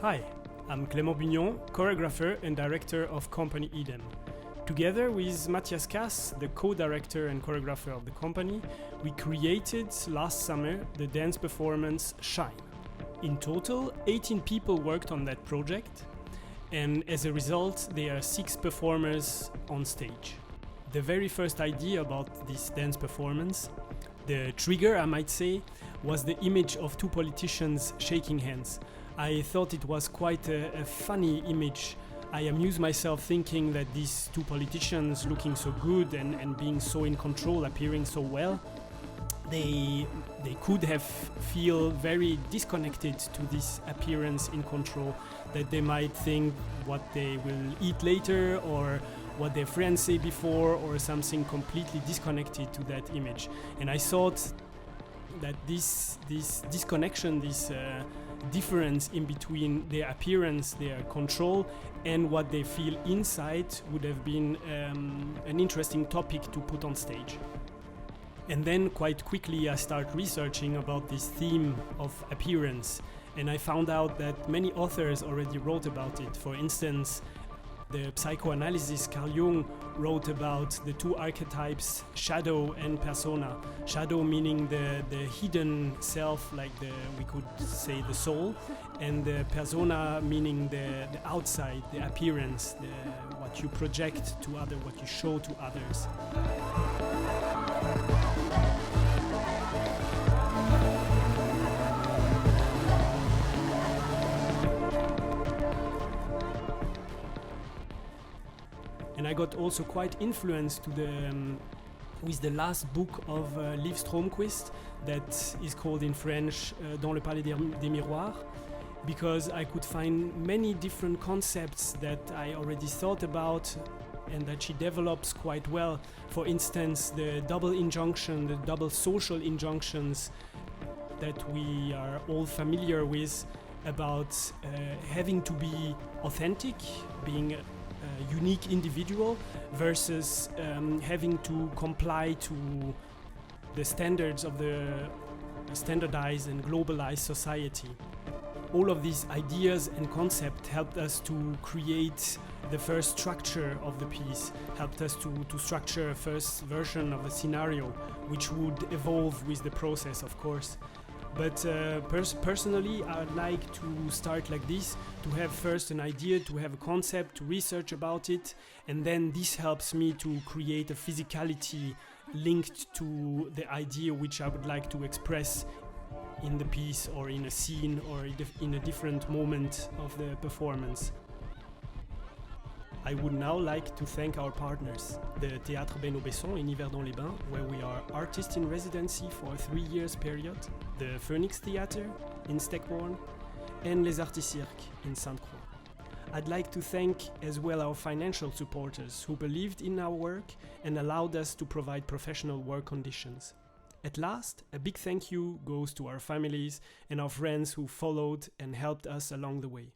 Hi, I'm Clément Bugnon, choreographer and director of company Idem. Together with Matthias Kass, the co-director and choreographer of the company, we created last summer the dance performance SCHEIN. In total, 18 people worked on that project, and as a result, there are 6 performers on stage. The very first idea about this dance performance, the trigger I might say, was the image of 2 politicians shaking hands. I thought it was quite a funny image. I amused myself thinking that these 2 politicians looking so good and being so in control, appearing so well, they could have feel very disconnected to this appearance in control, that they might think what they will eat later or what their friends say before or something completely disconnected to that image. And I thought that this disconnection, this difference in between their appearance, their control, and what they feel inside would have been an interesting topic to put on stage. And then quite quickly I started researching about this theme of appearance, and I found out that many authors already wrote about it. For instance, the psychoanalyst Carl Jung wrote about the 2 archetypes, shadow and persona. Shadow meaning the hidden self, like we could say the soul, and the persona meaning the outside, the appearance, what you project to others, what you show to others. And I got also quite influenced with the last book of Liv Stromquist that is called in French Dans le Palais des Miroirs, because I could find many different concepts that I already thought about and that she develops quite well. For instance, the double injunction, the double social injunctions that we are all familiar with about having to be authentic, being a unique individual versus having to comply to the standards of the standardized and globalized society. All of these ideas and concepts helped us to create the first structure of the piece, helped us to structure a first version of a scenario, which would evolve with the process, of course. But personally, I'd like to start like this, to have first an idea, to have a concept, to research about it, and then this helps me to create a physicality linked to the idea which I would like to express in the piece or in a scene or in a different moment of the performance. I would now like to thank our partners, the Théâtre Benno Besson in Yverdon-les-Bains, where we are artists in residency for a 3 years period, the Phönix Theatre in Steckborn, and LeZartiCirque in Sainte-Croix. I'd like to thank as well our financial supporters who believed in our work and allowed us to provide professional work conditions. At last, a big thank you goes to our families and our friends who followed and helped us along the way.